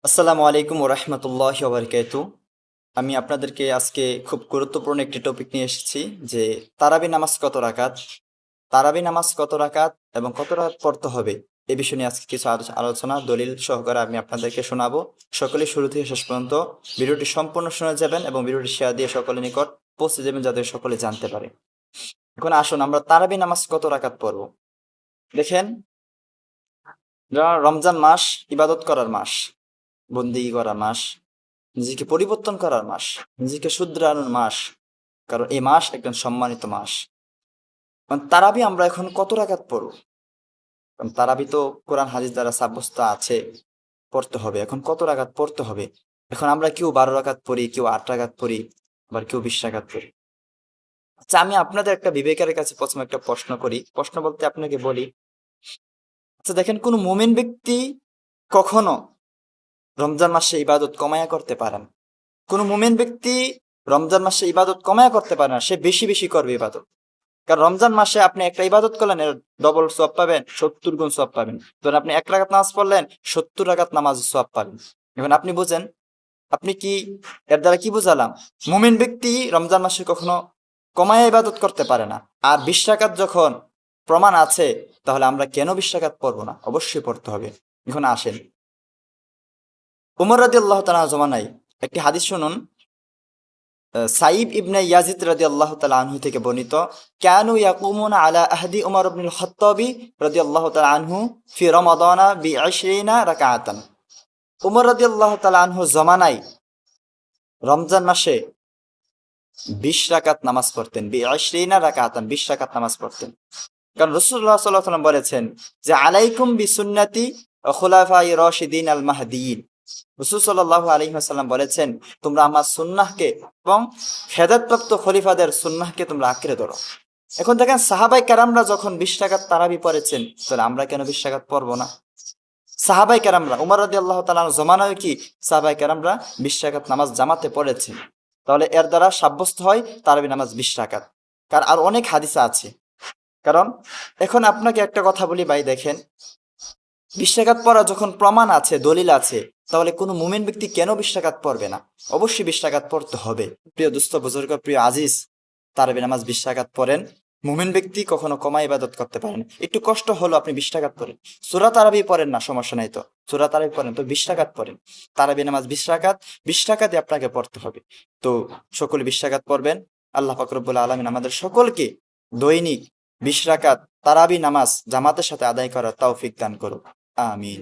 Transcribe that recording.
আসসালামু আলাইকুম ওরহমতুল্লাহি ওবারকাতু। আমি আপনাদেরকে আজকে খুব গুরুত্বপূর্ণ একটি টপিক নিয়ে এসেছি যে তারাবি নামাজ কত রাকাত, তারাবি নামাজ কত রাকাত এবং কত রাকাত পড়তে হবে। এ বিষয় নিয়ে আজকে কিছু আলোচনা দলিল সহকারে আমি আপনাদেরকে শোনাবো। সকলে শুরু থেকে শেষ পর্যন্ত ভিডিওটি সম্পূর্ণ শুনে যাবেন এবং ভিডিওটি শেয়ার দিয়ে সকলের নিকট পৌঁছে যাবেন যাতে সকলে জানতে পারে। এখন আসুন আমরা তারাবি নামাজ কত রাকাত পড়ব। দেখেন, রমজান মাস ইবাদত করার মাস, বন্দেগী করার মাস, নিজেকে পরিবর্তন করার মাস, নিজেকে শুধরানোর মাস। কারণ এই মাস একদম সম্মানিত মাস। কারণ তারাবি আমরা এখন কত রাকাত পড়ব? কারণ তারাবি তো কোরআন হাদিস দ্বারা সাব্যস্ত আছে, পড়তে হবে। এখন কত রাকাত পড়তে হবে? এখন আমরা কেউ 12 রাকাত পড়ি, কেউ 8 রাকাত পড়ি, আবার কেউ 20 রাকাত পড়ি। আচ্ছা, আমি আপনাদের একটা বিবেকের কাছে প্রথমে একটা প্রশ্ন করি। প্রশ্ন বলতে আপনাকে বলি, আচ্ছা দেখেন, কোন মুমিন ব্যক্তি কখনো রমজান মাসে ইবাদত কমায়া করতে পারেন? কোন মুমিন ব্যক্তি রমজান মাসে ইবাদত কমায়া করতে পারে না, সে বেশি বেশি করবে ইবাদত। কারণ রমজান মাসে আপনি একটা ইবাদত করলেন, এর ডবল সওয়াব পাবেন, 70 গুণ সওয়াব পাবেন। ধরেন আপনি 1 রাকাত নামাজ পড়লেন, 70 রাকাত নামাজ সওয়াব পাবেন। এখন আপনি বুঝেন, আপনি কি এর দ্বারা কি বুঝালাম? মুমিন ব্যক্তি রমজান মাসে কখনো কমায়া ইবাদত করতে পারে না। আর 20 রাকাত যখন প্রমাণ আছে, তাহলে আমরা কেন 20 রাকাত পড়বো না? অবশ্যই পড়তে হবে। এখন আসেন, উমর রাদিয়াল্লাহু তাআলা জমানায় একটি হাদিস শুনুন। সাইব ইবনে ইয়াজিদ রাদিয়াল্লাহু তাআলা আনহু থেকে বর্ণিত, কানু ইয়াকুমুনা আলা আহদি উমর ইবনুল খাত্তাবি রাদিয়াল্লাহু তাআলা আনহু ফি রমাদানা বি 20 রাকাতান। উমর রাদিয়াল্লাহু তাআলা আনহু জমানায় রমজান মাসে 20 রাকাত নামাজ পড়তেন। বি 20 রাকাতান, 20 রাকাত নামাজ পড়তেন। কারণ রাসূলুল্লাহ সাল্লাল্লাহু আলাইহি ওয়াসাল্লাম বলেছেন যে আলাইকুম বিসুন্নতি ওয়া খুলাফায়ে রাশিদিন আল মাহদিয়িন। রাসূল সাল্লাল্লাহু আলাইহি ওয়াসাল্লাম বলেছেন, তোমরা আমার সুন্নাহকে এবং হেদায়েতপ্রাপ্ত খলিফাদের সুন্নাহকে তোমরা আঁকড়ে ধরো। এখন দেখেন, সাহাবায়ে কেরামরা যখন 20 রাকাত তারাবি পড়েছেন, তাহলে আমরা কেন 20 রাকাত পড়বো না? সাহাবায়ে কেরামরা, উমর রাদিয়াল্লাহু তাআলা আনহু জমানায় কি সাহাবায়ে কেরামরা 20 রাকাত নামাজ জামাতে পড়েছেন। তাহলে এর দ্বারা সাব্যস্ত হয় তারাবি নামাজ 20 রাকাত। কারণ আর অনেক হাদিস আছে। কারণ এখন আপনাকে একটা কথা বলি ভাই, দেখেন, 20 রাকাত পড়া যখন প্রমাণ আছে, দলিল আছে, তাহলে কোনো মুমিন ব্যক্তি কেন 20 রাকাত পড়বে না? অবশ্যই 20 রাকাত পড়তে হবে। প্রিয় দুস্থ বুজুর্গ, প্রিয় আজিজ, তারাবি নামাজ 20 রাকাত পড়েন। মুমিন ব্যক্তি কখনো কমা ইবাদত করতে পারেন। একটু কষ্ট হলো, আপনি 20 রাকাত পড়েন। সূরা তারাবি পড়েন না, সমস্যা নাই তো। সূরা তারাবি পড়েন তো, 20 রাকাত পড়েন। তারাবি নামাজ 20 রাকাত, 20 রাকাতই আপনাকে পড়তে হবে। তো সকলে 20 রাকাত পড়বেন। আল্লাহ পাক রব্বুল আলামিন আমাদের সকলকে দৈনিক 20 রাকাত তারাবি নামাজ জামাতের সাথে আদায় করার তৌফিক দান করুন। আমিন।